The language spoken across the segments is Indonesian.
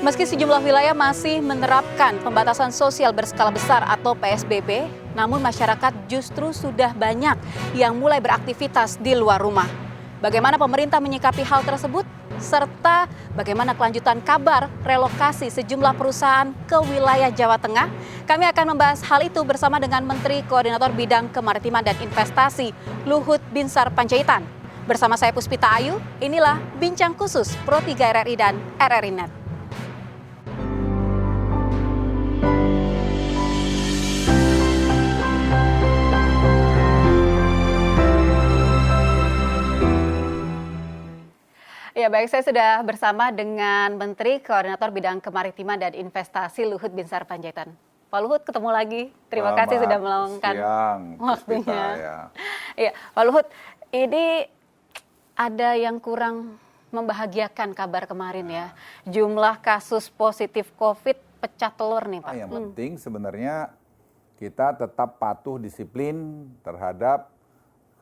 Meski sejumlah wilayah masih menerapkan pembatasan sosial berskala besar atau PSBB, namun masyarakat justru sudah banyak yang mulai beraktivitas di luar rumah. Bagaimana pemerintah menyikapi hal tersebut? Serta bagaimana kelanjutan kabar relokasi sejumlah perusahaan ke wilayah Jawa Tengah? Kami akan membahas hal itu bersama dengan Menteri Koordinator Bidang Kemaritiman dan Investasi, Luhut Binsar Panjaitan. Bersama saya Puspita Ayu, inilah Bincang Khusus Pro 3 RRI dan RRI Net. Ya baik, saya sudah bersama dengan Menteri Koordinator Bidang Kemaritiman dan Investasi Luhut Binsar Panjaitan. Pak Luhut, ketemu lagi. Terima kasih sudah meluangkan waktunya. Ya, Pak Luhut, ini ada yang kurang membahagiakan kabar kemarin ya. Jumlah kasus positif COVID pecah telur nih Pak. Yang penting sebenarnya kita tetap patuh disiplin terhadap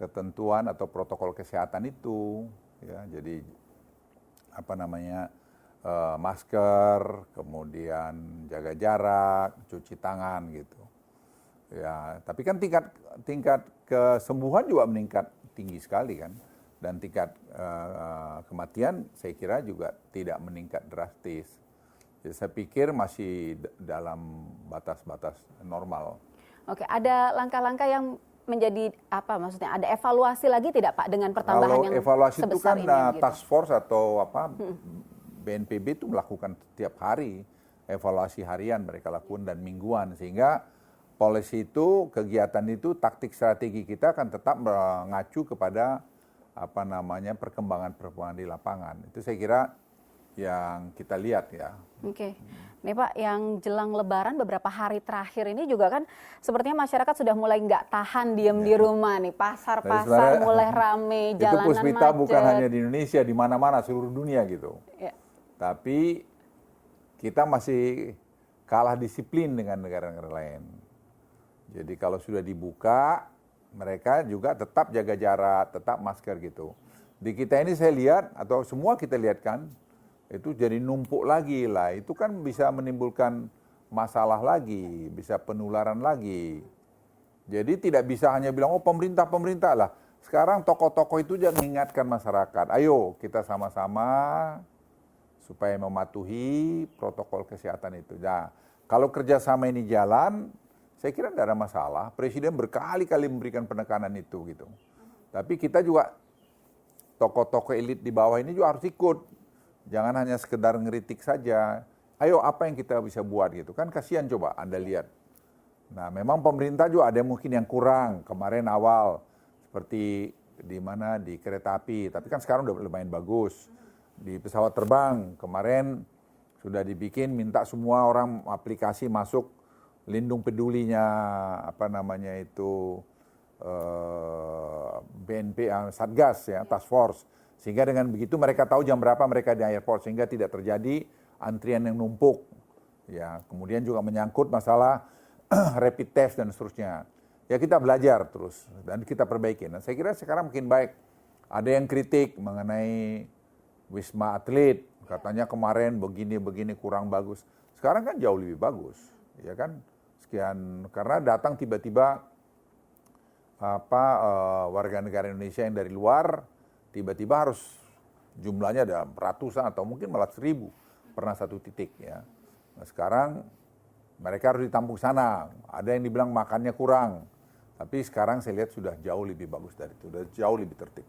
ketentuan atau protokol kesehatan itu. Ya, jadi masker, kemudian jaga jarak, cuci tangan gitu. Ya, tapi kan tingkat kesembuhan juga meningkat tinggi sekali kan, dan tingkat kematian saya kira juga tidak meningkat drastis. Jadi saya pikir masih dalam batas-batas normal. Oke, ada langkah-langkah yang menjadi apa maksudnya? Ada evaluasi lagi tidak Pak dengan pertambahan yang sebesar ini? Kalau evaluasi itu kan task force atau BNPB itu melakukan setiap hari evaluasi harian mereka lakukan dan mingguan, sehingga policy itu, kegiatan itu, taktik strategi kita akan tetap mengacu kepada perkembangan di lapangan. Itu saya kira yang kita lihat ya. Oke. Nih Pak, yang jelang Lebaran beberapa hari terakhir ini juga kan sepertinya masyarakat sudah mulai nggak tahan diem di rumah nih. Pasar-pasar mulai rame, jalanan macet. Itu Puspita bukan hanya di Indonesia, di mana-mana seluruh dunia gitu. Ya. Tapi kita masih kalah disiplin dengan negara-negara lain. Jadi kalau sudah dibuka, mereka juga tetap jaga jarak, tetap masker gitu. Di kita ini saya lihat, atau semua kita lihat kan, itu jadi numpuk lagi lah, itu kan bisa menimbulkan masalah lagi, bisa penularan lagi. Jadi tidak bisa hanya bilang, oh pemerintah lah. Sekarang tokoh-tokoh itu jangan mengingatkan masyarakat, ayo kita sama-sama supaya mematuhi protokol kesehatan itu. Nah, kalau kerjasama ini jalan, saya kira tidak ada masalah. Presiden berkali-kali memberikan penekanan itu gitu. Tapi kita juga, tokoh-tokoh elit di bawah ini juga harus ikut. Jangan hanya sekedar ngeritik saja. Ayo apa yang kita bisa buat gitu. Kan kasihan coba Anda lihat. Nah memang pemerintah juga ada mungkin yang kurang. Kemarin awal seperti di kereta api. Tapi kan sekarang udah lumayan bagus. Di pesawat terbang kemarin sudah dibikin minta semua orang aplikasi masuk lindung pedulinya BNP Satgas ya, Task Force. Sehingga dengan begitu mereka tahu jam berapa mereka di airport, sehingga tidak terjadi antrian yang numpuk. Ya, kemudian juga menyangkut masalah rapid test dan seterusnya. Ya kita belajar terus dan kita perbaiki. Nah, saya kira sekarang makin baik. Ada yang kritik mengenai Wisma Atlet, katanya kemarin begini kurang bagus. Sekarang kan jauh lebih bagus, ya kan? Sekian karena datang tiba-tiba warga negara Indonesia yang dari luar. Tiba-tiba harus jumlahnya ada ratusan atau mungkin malah 1000 pernah satu titik ya. Nah, sekarang mereka harus ditampung sana. Ada yang dibilang makannya kurang. Tapi sekarang saya lihat sudah jauh lebih bagus dari itu, sudah jauh lebih tertib.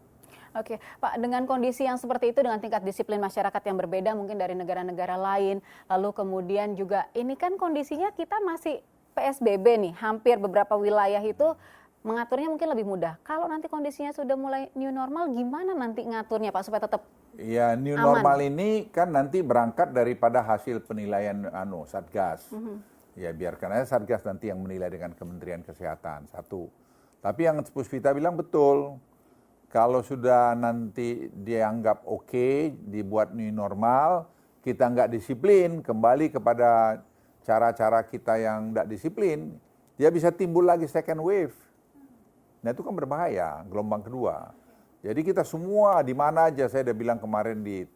Oke, Pak, dengan kondisi yang seperti itu, dengan tingkat disiplin masyarakat yang berbeda mungkin dari negara-negara lain, lalu kemudian juga ini kan kondisinya kita masih PSBB nih, hampir beberapa wilayah itu mengaturnya mungkin lebih mudah. Kalau nanti kondisinya sudah mulai new normal, gimana nanti ngaturnya Pak supaya tetap ya, new aman? Normal ini kan nanti berangkat daripada hasil penilaian Satgas. Ya biarkan aja Satgas nanti yang menilai dengan Kementerian Kesehatan, satu. Tapi yang Puspita bilang betul, kalau sudah nanti dianggap oke, dibuat new normal, kita nggak disiplin, kembali kepada cara-cara kita yang nggak disiplin, dia bisa timbul lagi second wave. Nah itu kan berbahaya, gelombang kedua. Jadi kita semua di mana aja, saya udah bilang kemarin di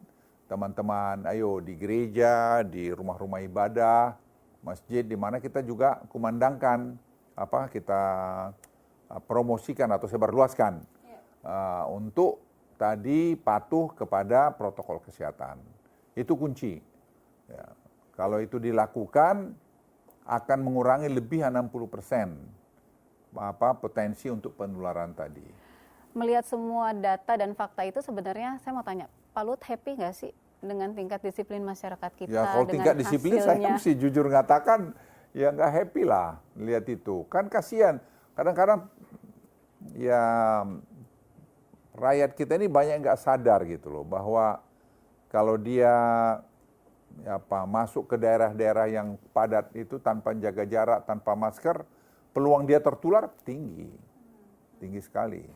teman-teman, ayo di gereja, di rumah-rumah ibadah, masjid, di mana kita juga kumandangkan, kita promosikan atau sebarluaskan untuk tadi patuh kepada protokol kesehatan. Itu kunci. Ya. Kalau itu dilakukan, akan mengurangi lebih 60% potensi untuk penularan tadi. Melihat semua data dan fakta itu sebenarnya saya mau tanya, Pak Luhut happy nggak sih dengan tingkat disiplin masyarakat kita? Ya kalau tingkat disiplin saya mesti jujur mengatakan ya nggak happy lah lihat itu. Kan kasihan, kadang-kadang ya rakyat kita ini banyak nggak sadar gitu loh bahwa kalau dia masuk ke daerah-daerah yang padat itu tanpa jaga jarak, tanpa masker, peluang dia tertular tinggi sekali.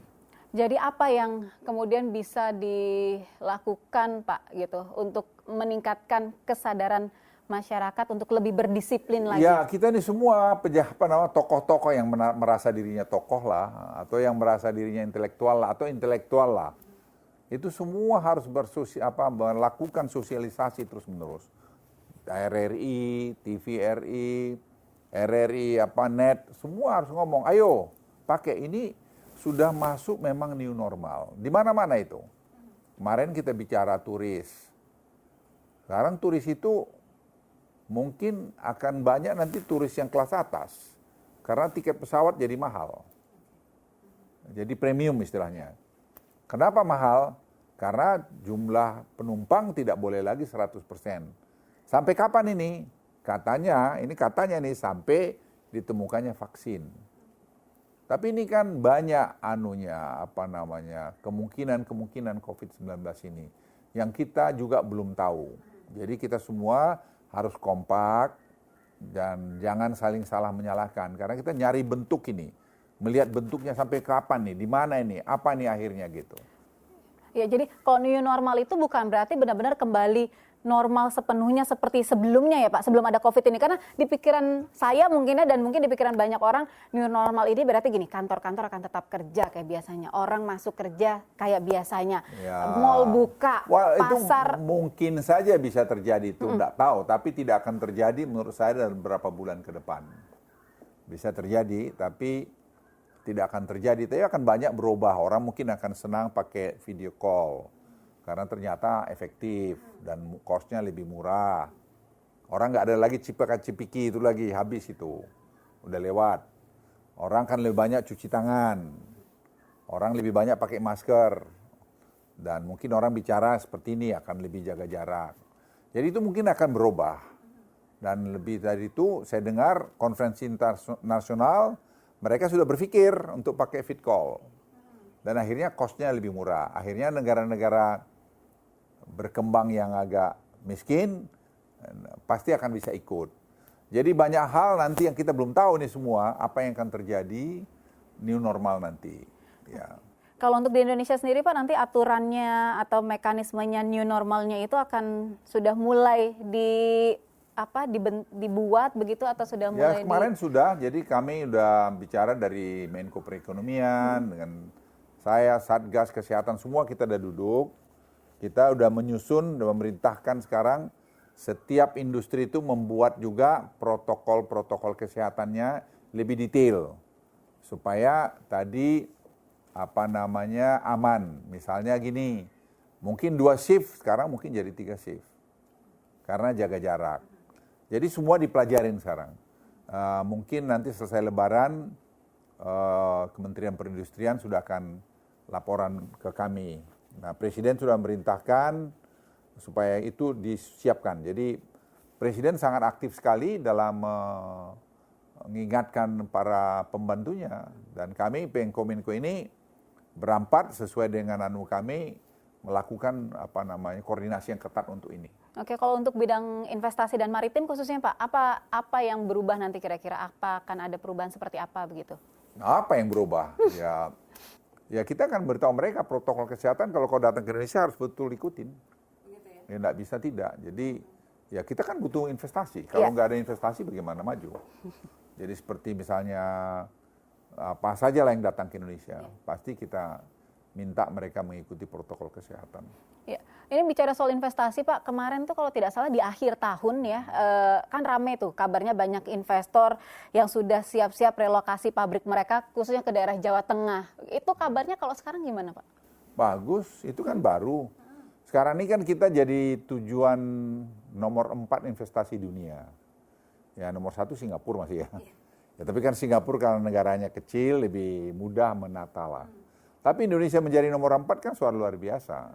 Jadi apa yang kemudian bisa dilakukan Pak gitu untuk meningkatkan kesadaran masyarakat untuk lebih berdisiplin lagi? Ya kita ini semua tokoh-tokoh yang merasa dirinya tokoh lah, atau yang merasa dirinya intelektual lah, atau intelektual lah. Itu semua harus melakukan sosialisasi terus-menerus. RRI, TVRI, RRI, net, semua harus ngomong, ayo pakai ini. Sudah masuk memang new normal. Di mana-mana itu. Kemarin kita bicara turis. Sekarang turis itu mungkin akan banyak nanti turis yang kelas atas. Karena tiket pesawat jadi mahal. Jadi premium istilahnya. Kenapa mahal? Karena jumlah penumpang tidak boleh lagi 100%. Sampai kapan ini? Katanya nih sampai ditemukannya vaksin. Tapi ini kan banyak kemungkinan COVID-19 ini yang kita juga belum tahu. Jadi kita semua harus kompak dan jangan saling salah menyalahkan karena kita nyari bentuk ini. Melihat bentuknya sampai kapan nih, di mana ini, apa nih akhirnya gitu. Ya, jadi kalau new normal itu bukan berarti benar-benar kembali normal sepenuhnya seperti sebelumnya ya Pak, sebelum ada COVID ini. Karena di pikiran saya mungkinnya dan mungkin di pikiran banyak orang, new normal ini berarti gini, kantor-kantor akan tetap kerja kayak biasanya. Orang masuk kerja kayak biasanya. Ya. Mall buka, pasar. Itu mungkin saja bisa terjadi, itu enggak tahu. Tapi tidak akan terjadi menurut saya dalam beberapa bulan ke depan. Bisa terjadi, tapi tidak akan terjadi. Tapi akan banyak berubah. Orang mungkin akan senang pakai video call. Karena ternyata efektif dan cost-nya lebih murah. Orang nggak ada lagi cipika-cipiki itu lagi, habis itu. Udah lewat. Orang kan lebih banyak cuci tangan. Orang lebih banyak pakai masker. Dan mungkin orang bicara seperti ini akan lebih jaga jarak. Jadi itu mungkin akan berubah. Dan lebih dari itu saya dengar konferensi internasional mereka sudah berpikir untuk pakai fit call. Dan akhirnya cost-nya lebih murah. Akhirnya negara-negara berkembang yang agak miskin pasti akan bisa ikut. Jadi banyak hal nanti yang kita belum tahu nih semua apa yang akan terjadi new normal nanti. Ya. Kalau untuk di Indonesia sendiri Pak, nanti aturannya atau mekanismenya new normalnya itu akan sudah mulai dibuat begitu atau sudah mulai? Ya kemarin sudah. Jadi kami sudah bicara dari Menko Perekonomian dengan saya, Satgas Kesehatan, semua kita udah duduk. Kita udah menyusun, udah memerintahkan sekarang setiap industri itu membuat juga protokol-protokol kesehatannya lebih detail. Supaya tadi aman. Misalnya gini, mungkin 2 shift, sekarang mungkin jadi 3 shift. Karena jaga jarak. Jadi semua dipelajarin sekarang. Mungkin nanti selesai Lebaran, Kementerian Perindustrian sudah akan laporan ke kami. Nah, Presiden sudah memerintahkan supaya itu disiapkan. Jadi Presiden sangat aktif sekali dalam mengingatkan para pembantunya. Dan kami Pemkominfo ini berampat sesuai dengan kami melakukan koordinasi yang ketat untuk ini. Oke, kalau untuk bidang investasi dan maritim khususnya Pak, apa yang berubah nanti kira-kira? Apa akan ada perubahan seperti apa begitu? Nah, apa yang berubah? Ya kita akan beritahu mereka protokol kesehatan kalau kau datang ke Indonesia harus betul ikutin. Begitu ya? Ya enggak bisa tidak. Jadi ya kita kan butuh investasi. Kalau nggak ada investasi bagaimana maju? Jadi seperti misalnya apa saja lah yang datang ke Indonesia, pasti kita minta mereka mengikuti protokol kesehatan. Ya, ini bicara soal investasi Pak, kemarin tuh kalau tidak salah di akhir tahun ya, kan rame tuh kabarnya banyak investor yang sudah siap-siap relokasi pabrik mereka khususnya ke daerah Jawa Tengah. Itu kabarnya kalau sekarang gimana Pak? Bagus, itu kan baru. Sekarang ini kan kita jadi tujuan nomor 4 investasi dunia. Ya nomor 1 Singapura masih ya. Ya tapi kan Singapura karena negaranya kecil lebih mudah menata lah. Tapi Indonesia menjadi nomor 4 kan suatu luar biasa.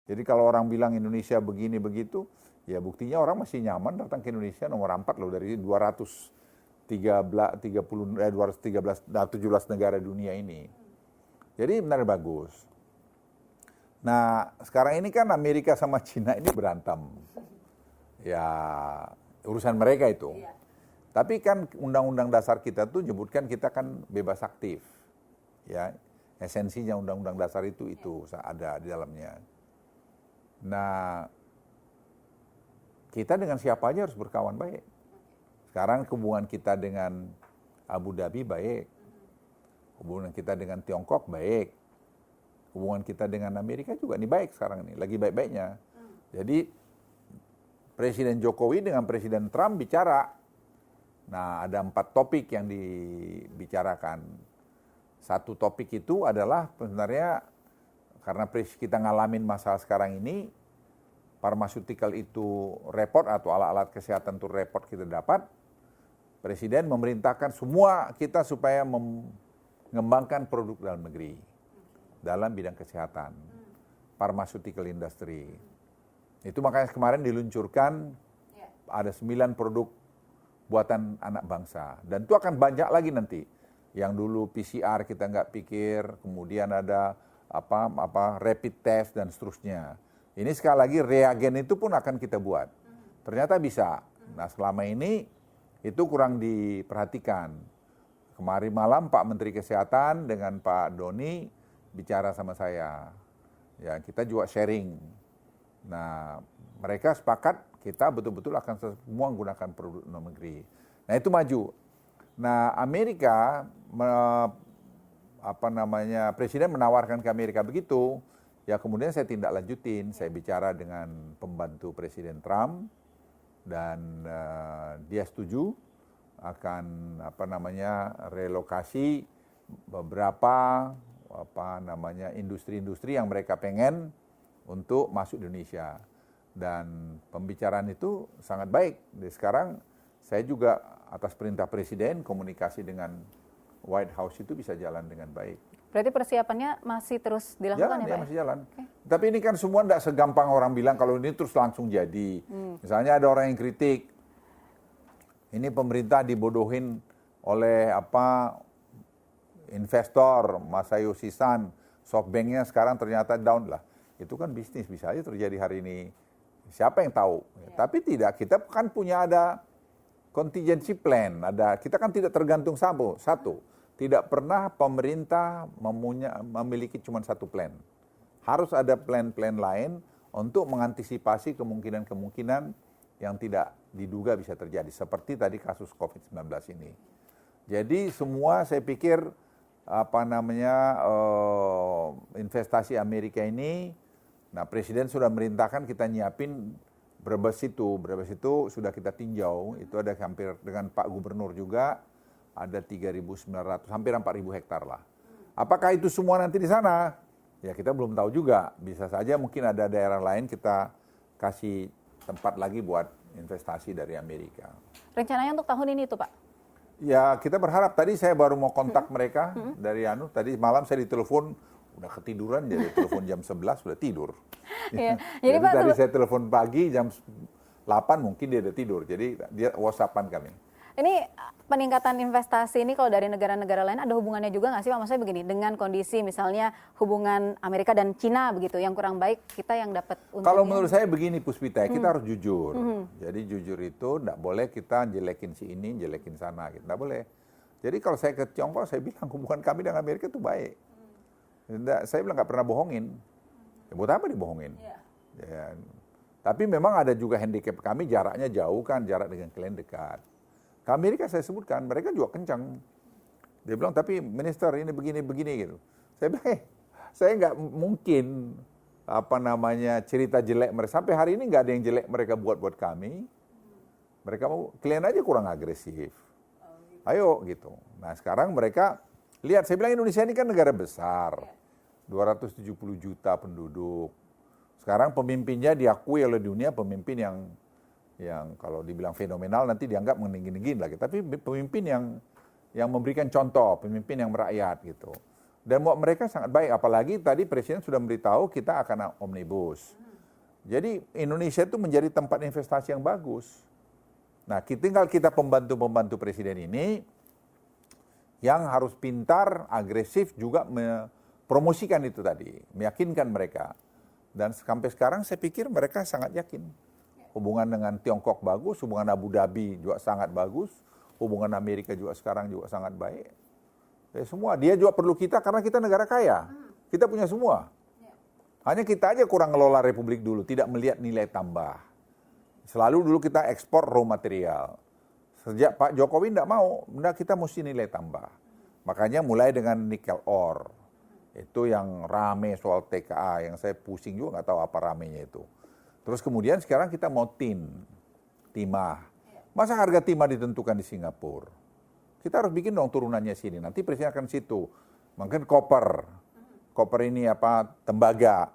Jadi kalau orang bilang Indonesia begini begitu, ya buktinya orang masih nyaman datang ke Indonesia nomor 4 loh dari 217 negara dunia ini. Jadi benar bagus. Nah sekarang ini kan Amerika sama Cina ini berantem. Ya urusan mereka itu. Tapi kan undang-undang dasar kita tuh menyebutkan kita kan bebas aktif. Ya, esensinya undang-undang dasar itu ada di dalamnya. Nah, kita dengan siapa aja harus berkawan baik. Sekarang hubungan kita dengan Abu Dhabi baik. Hubungan kita dengan Tiongkok baik. Hubungan kita dengan Amerika juga nih baik sekarang ini, lagi baik-baiknya. Jadi Presiden Jokowi dengan Presiden Trump bicara. Nah, ada 4 topik yang dibicarakan. Satu topik itu adalah sebenarnya karena kita ngalamin masalah sekarang ini, pharmaceutical itu repot atau alat-alat kesehatan itu repot kita dapat, Presiden memerintahkan semua kita supaya mengembangkan produk dalam negeri dalam bidang kesehatan, pharmaceutical industry. Itu makanya kemarin diluncurkan ada 9 produk buatan anak bangsa. Dan itu akan banyak lagi nanti. Yang dulu PCR kita nggak pikir, kemudian ada rapid test dan seterusnya. Ini sekali lagi reagen itu pun akan kita buat. Ternyata bisa. Nah selama ini itu kurang diperhatikan. Kemarin malam Pak Menteri Kesehatan dengan Pak Doni bicara sama saya. Ya kita juga sharing. Nah mereka sepakat kita betul-betul akan semua menggunakan produk dalam negeri. Nah itu maju. Nah Amerika Presiden menawarkan ke Amerika begitu, ya kemudian saya tindak lanjutin, saya bicara dengan pembantu Presiden Trump dan dia setuju akan relokasi beberapa industri-industri yang mereka pengen untuk masuk Indonesia. Dan pembicaraan itu sangat baik. Jadi sekarang saya juga atas perintah Presiden komunikasi dengan White House itu bisa jalan dengan baik. Berarti persiapannya masih terus dilakukan ya Pak? Masih jalan. Okay. Tapi ini kan semua tidak segampang orang bilang kalau ini terus langsung jadi. Misalnya ada orang yang kritik, ini pemerintah dibodohin oleh investor, Masayoshi Son, SoftBank-nya sekarang ternyata down lah. Itu kan bisnis, bisa aja terjadi hari ini. Siapa yang tahu? Ya. Tapi tidak, kita kan punya ada contingency plan, kita kan tidak tergantung satu. Tidak pernah pemerintah memiliki cuma satu plan. Harus ada plan-plan lain untuk mengantisipasi kemungkinan-kemungkinan yang tidak diduga bisa terjadi. Seperti tadi kasus COVID-19 ini. Jadi semua saya pikir investasi Amerika ini, nah Presiden sudah merintahkan kita nyiapin Brebes itu sudah kita tinjau, itu ada hampir dengan Pak Gubernur juga, ada 3.900, hampir 4.000 hektar lah. Apakah itu semua nanti di sana? Ya kita belum tahu juga, bisa saja mungkin ada daerah lain kita kasih tempat lagi buat investasi dari Amerika. Rencananya untuk tahun ini tuh Pak? Ya kita berharap, tadi saya baru mau kontak mereka dari tadi malam saya ditelepon, udah ketiduran, jadi telepon jam 11 udah tidur. Ya. Jadi Pak, tadi saya telepon pagi jam 8 mungkin dia udah tidur, jadi dia WhatsApp-an kami. Ini peningkatan investasi ini kalau dari negara-negara lain ada hubungannya juga nggak sih Pak? Maksudnya begini, dengan kondisi misalnya hubungan Amerika dan Cina begitu, yang kurang baik kita yang dapat untungnya. Kalau menurut saya begini Puspita, kita harus jujur. Jadi jujur itu enggak boleh kita jelekin si ini, jelekin sana, gitu. Enggak boleh. Jadi kalau saya ke Tiongkok, saya bilang hubungan kami dengan Amerika itu baik. Saya bilang nggak pernah bohongin. Ya, buat apa dibohongin? Ya. Tapi memang ada juga handicap kami, jaraknya jauh kan, jarak dengan kalian dekat. Ke Amerika saya sebutkan, mereka juga kencang. Dia bilang, tapi minister ini begini-begini gitu. Saya bilang, saya nggak mungkin cerita jelek mereka. Sampai hari ini nggak ada yang jelek mereka buat kami. Mereka mau, kalian aja kurang agresif. Ayo gitu. Nah sekarang mereka, lihat, saya bilang Indonesia ini kan negara besar. 270 juta penduduk. Sekarang pemimpinnya diakui oleh dunia pemimpin yang kalau dibilang fenomenal nanti dianggap meninggi-ninggin lagi. Tapi pemimpin yang memberikan contoh, pemimpin yang merakyat gitu. Dan mereka sangat baik, apalagi tadi Presiden sudah memberitahu kita akan omnibus. Jadi Indonesia itu menjadi tempat investasi yang bagus. Nah, tinggal kita pembantu-pembantu Presiden ini yang harus pintar, agresif juga mempromosikan itu tadi, meyakinkan mereka. Dan sampai sekarang saya pikir mereka sangat yakin. Hubungan dengan Tiongkok bagus, hubungan Abu Dhabi juga sangat bagus, hubungan Amerika juga sekarang juga sangat baik. Semua, dia juga perlu kita karena kita negara kaya. Kita punya semua. Hanya kita aja kurang ngelola Republik dulu, tidak melihat nilai tambah. Selalu dulu kita ekspor raw material. Sejak Pak Jokowi tidak mau, kita mesti nilai tambah. Makanya mulai dengan nikel ore. Itu yang rame soal TKA, yang saya pusing juga nggak tahu apa ramenya itu. Terus kemudian sekarang kita mau timah. Masa harga timah ditentukan di Singapura? Kita harus bikin dong turunannya sini. Nanti presiden akan situ. Mungkin koper. Koper ini tembaga.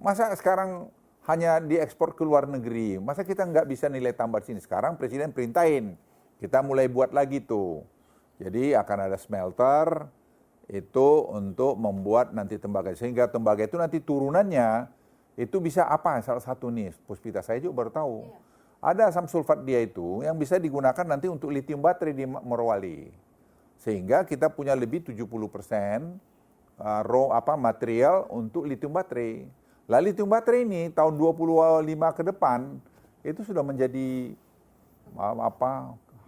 Masa sekarang hanya diekspor ke luar negeri? Masa kita nggak bisa nilai tambah di sini? Sekarang presiden perintahin. Kita mulai buat lagi tuh. Jadi akan ada smelter itu untuk membuat nanti tembaga. Sehingga tembaga itu nanti turunannya itu bisa apa? Salah satu nih, Puspita saya juga baru tahu. Ada asam sulfat dia itu yang bisa digunakan nanti untuk lithium baterai di Morowali. Sehingga kita punya lebih 70% material untuk lithium baterai. Lah lithium baterai ini tahun 25 ke depan itu sudah menjadi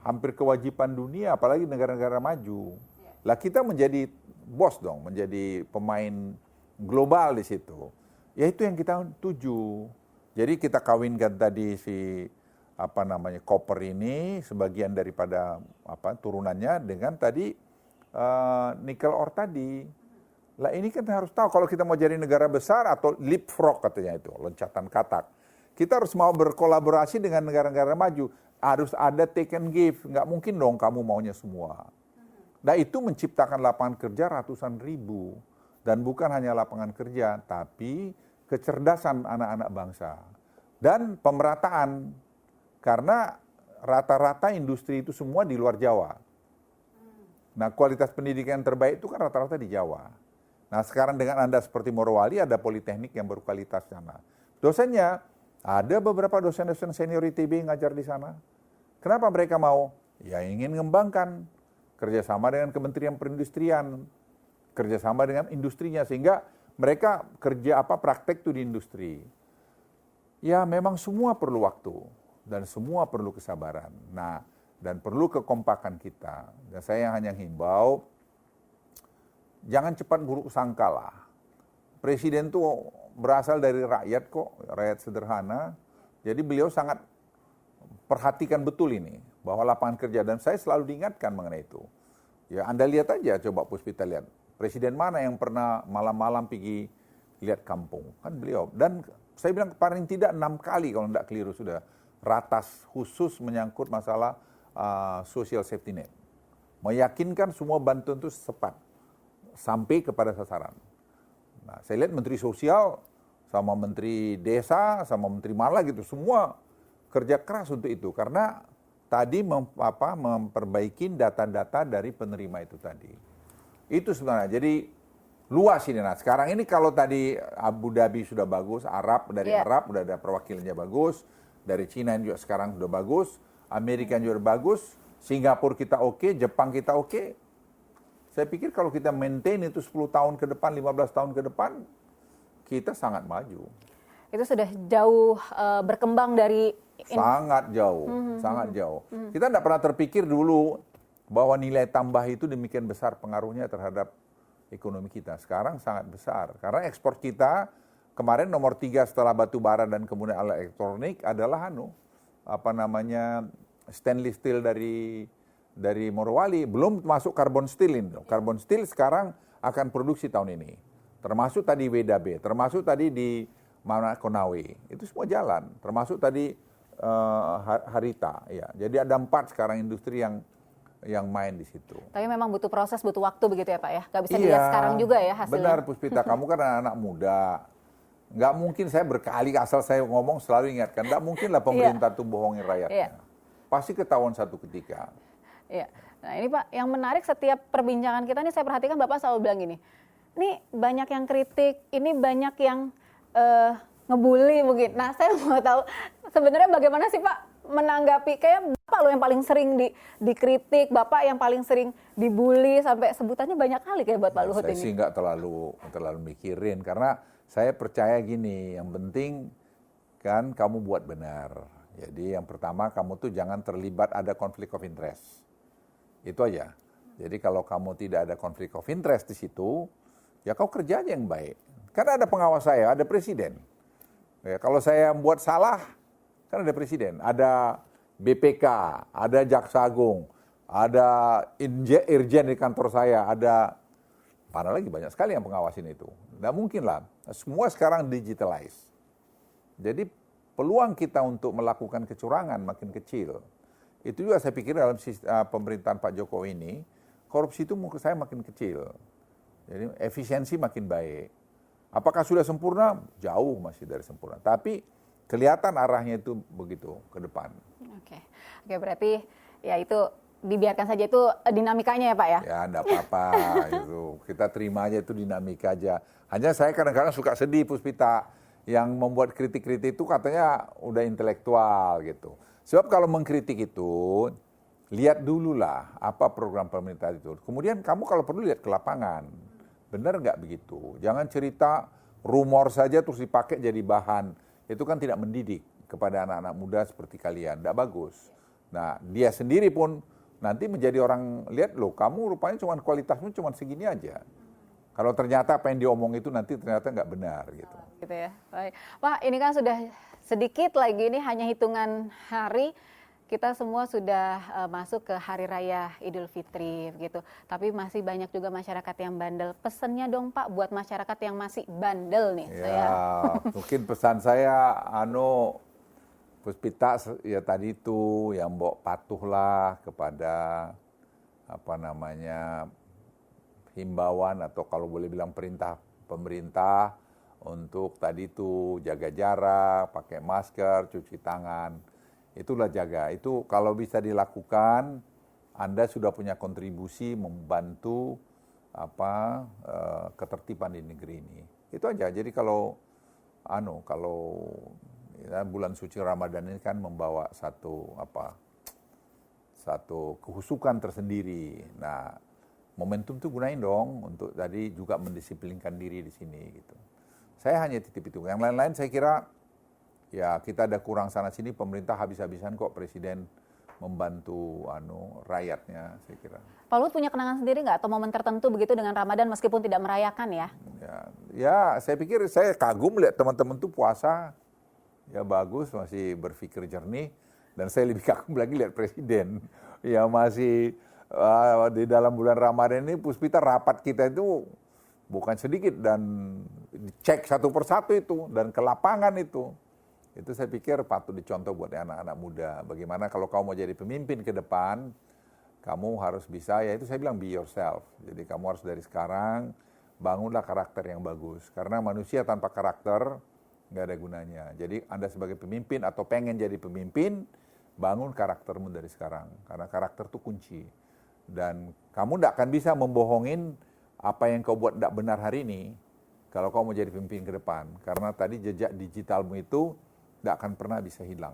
hampir kewajiban dunia, apalagi negara-negara maju. Lah kita menjadi bos dong, menjadi pemain global di situ. Ya itu yang kita tuju. Jadi kita kawinkan tadi koper ini sebagian daripada turunannya dengan tadi nikel ore tadi. Lah ini kan harus tahu kalau kita mau jadi negara besar atau leapfrog katanya itu, loncatan katak. Kita harus mau berkolaborasi dengan negara-negara maju. Harus ada take and give. Nggak mungkin dong kamu maunya semua. Nah itu menciptakan lapangan kerja ratusan ribu. Dan bukan hanya lapangan kerja, tapi kecerdasan anak-anak bangsa. Dan pemerataan. Karena rata-rata industri itu semua di luar Jawa. Nah kualitas pendidikan yang terbaik itu kan rata-rata di Jawa. Nah sekarang dengan Anda seperti Morowali ada politeknik yang berkualitas sana. Dosennya, ada beberapa dosen-dosen senior ITB ngajar di sana. Kenapa mereka mau? Ya ingin mengembangkan kerjasama dengan Kementerian Perindustrian, kerjasama dengan industrinya, sehingga mereka praktek tuh di industri. Ya memang semua perlu waktu, dan semua perlu kesabaran. Nah, dan perlu kekompakan kita. Dan saya hanya himbau, jangan cepat buruk sangka lah. Presiden tuh berasal dari rakyat kok, rakyat sederhana. Jadi beliau sangat perhatikan betul ini, bahwa lapangan kerja. Dan saya selalu diingatkan mengenai itu. Ya Anda lihat aja, coba Puspita lihat. Presiden mana yang pernah malam-malam pergi lihat kampung? Kan beliau. Dan saya bilang paling tidak 6 kali kalau tidak keliru sudah ratas khusus menyangkut masalah social safety net. Meyakinkan semua bantuan itu cepat sampai kepada sasaran. Nah, saya lihat Menteri Sosial sama Menteri Desa sama Menteri Mala gitu semua kerja keras untuk itu karena tadi memperbaiki data-data dari penerima itu tadi. Itu sebenarnya. Jadi luas ini. Nah, sekarang ini kalau tadi Abu Dhabi sudah bagus, Arab udah ada perwakilannya bagus, dari Cina juga sekarang sudah bagus, Amerika juga bagus, Singapura kita oke, Jepang kita oke. Saya pikir kalau kita maintain itu 10 tahun ke depan, 15 tahun ke depan, kita sangat maju. Itu sudah jauh berkembang dari... Sangat jauh, sangat jauh. Kita tidak pernah terpikir dulu bahwa nilai tambah itu demikian besar pengaruhnya terhadap ekonomi kita. Sekarang sangat besar, karena ekspor kita kemarin nomor 3 setelah batu bara dan kemudian alat elektronik adalah stainless steel dari Morowali, belum masuk carbon steel ini. Carbon steel sekarang akan produksi tahun ini. Termasuk tadi WDB, termasuk tadi di Konawe, itu semua jalan. Termasuk tadi Harita, ya. Jadi ada 4 sekarang industri yang main di situ. Tapi memang butuh proses, butuh waktu begitu ya Pak ya? Gak bisa dilihat sekarang juga ya hasilnya. Benar Puspita, kamu kan anak muda. Nggak mungkin saya berkali asal saya ngomong selalu ingatkan, nggak mungkin lah pemerintah tuh bohongin rakyatnya. Pasti ketahuan satu ketika. Iya. Nah ini Pak, yang menarik setiap perbincangan kita nih saya perhatikan Bapak selalu bilang gini, ini banyak yang kritik, ini banyak yang ngebully mungkin. Nah saya mau tahu sebenarnya bagaimana sih Pak menanggapi, kayak Bapak loh yang paling sering dikritik, Bapak yang paling sering dibully, sampai sebutannya banyak kali kayak buat Pak Luhut ini. Saya sih nggak terlalu mikirin, karena saya percaya gini, yang penting kan kamu buat benar. Jadi yang pertama kamu tuh jangan terlibat ada konflik of interest. Itu aja. Jadi kalau kamu tidak ada konflik of interest di situ, ya kau kerja aja yang baik. Karena ada pengawas saya, ada presiden. Ya, kalau saya buat salah, kan ada presiden, ada BPK, ada Jaksa Agung, ada Irjen di kantor saya, ada mana lagi banyak sekali yang pengawasin itu. Nggak mungkin lah, semua sekarang digitalize. Jadi peluang kita untuk melakukan kecurangan makin kecil. Itu juga saya pikir dalam pemerintahan Pak Jokowi ini, korupsi itu menurut saya makin kecil. Jadi efisiensi makin baik. Apakah sudah sempurna? Jauh masih dari sempurna. Tapi kelihatan arahnya itu begitu ke depan. Oke, berarti ya itu dibiarkan saja, itu dinamikanya ya Pak ya? Ya enggak apa-apa itu. Kita terima aja itu dinamika aja. Hanya saya kadang-kadang suka sedih Puspita, yang membuat kritik-kritik itu katanya udah intelektual gitu. Sebab kalau mengkritik itu, lihat dulu lah apa program pemerintah itu. Kemudian kamu kalau perlu lihat ke lapangan. Benar nggak begitu? Jangan cerita rumor saja terus dipakai jadi bahan. Itu kan tidak mendidik kepada anak-anak muda seperti kalian. Nggak bagus. Nah, dia sendiri pun nanti menjadi orang, lihat loh, kamu rupanya cuma kualitasmu cuma segini aja. Kalau ternyata apa yang diomong itu nanti ternyata nggak benar gitu. Gitu ya. Baik. Pak, ini kan sudah sedikit lagi, ini hanya hitungan hari. Kita semua sudah masuk ke Hari Raya Idul Fitri gitu. Tapi masih banyak juga masyarakat yang bandel. Pesannya dong Pak buat masyarakat yang masih bandel nih. Ya, mungkin pesan saya Puspita ya tadi itu yang patuhlah kepada himbauan atau kalau boleh bilang perintah pemerintah untuk tadi itu jaga jarak, pakai masker, cuci tangan. Itulah jaga. Itu kalau bisa dilakukan, Anda sudah punya kontribusi membantu ketertiban di negeri ini. Itu aja. Jadi kalau ya, bulan suci Ramadan ini kan membawa satu kehusukan tersendiri. Nah, momentum itu gunain dong untuk tadi juga mendisiplinkan diri di sini gitu. Saya hanya titip itu. Yang lain-lain saya kira ya kita ada kurang sana sini, pemerintah habis-habisan kok presiden membantu rakyatnya, saya kira. Pak Luhut punya kenangan sendiri nggak atau momen tertentu begitu dengan Ramadan meskipun tidak merayakan ya? Ya, saya pikir saya kagum lihat teman-teman tuh puasa, ya bagus, masih berpikir jernih, dan saya lebih kagum lagi lihat presiden, ya masih di dalam bulan Ramadan ini Puspita rapat kita itu bukan sedikit dan dicek satu persatu itu dan ke lapangan itu. Itu saya pikir patut dicontoh buat anak-anak muda. Bagaimana kalau kamu mau jadi pemimpin ke depan, kamu harus bisa, ya itu saya bilang be yourself. Jadi kamu harus dari sekarang bangunlah karakter yang bagus. Karena manusia tanpa karakter nggak ada gunanya. Jadi Anda sebagai pemimpin atau pengen jadi pemimpin, bangun karaktermu dari sekarang. Karena karakter itu kunci. Dan kamu nggak akan bisa membohongin apa yang kau buat tidak benar hari ini kalau kau mau jadi pemimpin ke depan. Karena tadi jejak digitalmu itu tidak akan pernah bisa hilang.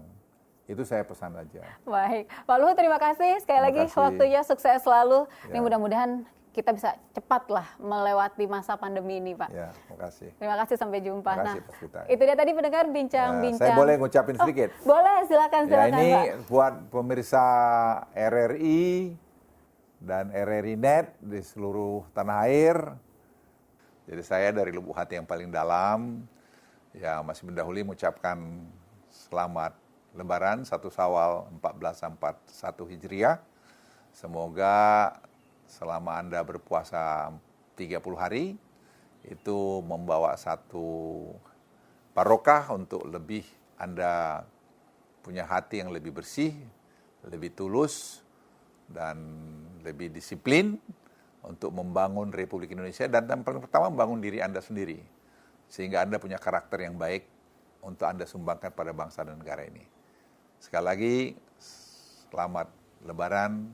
Itu saya pesan aja. Baik, Pak Luhut terima kasih sekali lagi waktunya, sukses selalu. Ini mudah-mudahan kita bisa cepat lah melewati masa pandemi ini, Pak. Ya, terima kasih. Terima kasih, sampai jumpa. Terima kasih, nah, itu dia tadi pendengar bincang-bincang. Saya boleh ngucapin sedikit? Boleh, silakan ya, ini Pak. Buat pemirsa RRI dan RRI Net di seluruh tanah air. Jadi saya dari lubuk hati yang paling dalam, ya masih mendahului mengucapkan selamat Lebaran 1 Syawal 1441 Hijriah. Semoga selama Anda berpuasa 30 hari, itu membawa satu barokah untuk lebih Anda punya hati yang lebih bersih, lebih tulus, dan lebih disiplin untuk membangun Republik Indonesia, dan yang paling pertama membangun diri Anda sendiri. Sehingga Anda punya karakter yang baik untuk Anda sumbangkan pada bangsa dan negara ini. Sekali lagi, selamat Lebaran,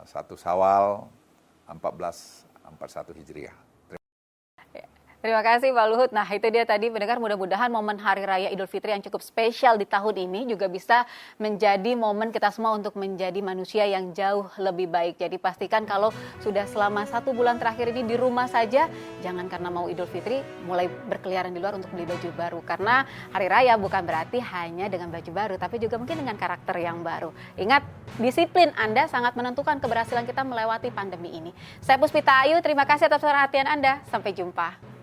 1 Syawal 1441 Hijriah. Terima kasih Pak Luhut. Nah itu dia tadi mendengar, mudah-mudahan momen Hari Raya Idul Fitri yang cukup spesial di tahun ini juga bisa menjadi momen kita semua untuk menjadi manusia yang jauh lebih baik. Jadi pastikan kalau sudah selama 1 bulan terakhir ini di rumah saja, jangan karena mau Idul Fitri mulai berkeliaran di luar untuk beli baju baru. Karena Hari Raya bukan berarti hanya dengan baju baru, tapi juga mungkin dengan karakter yang baru. Ingat, disiplin Anda sangat menentukan keberhasilan kita melewati pandemi ini. Saya Puspita Ayu, terima kasih atas perhatian Anda. Sampai jumpa.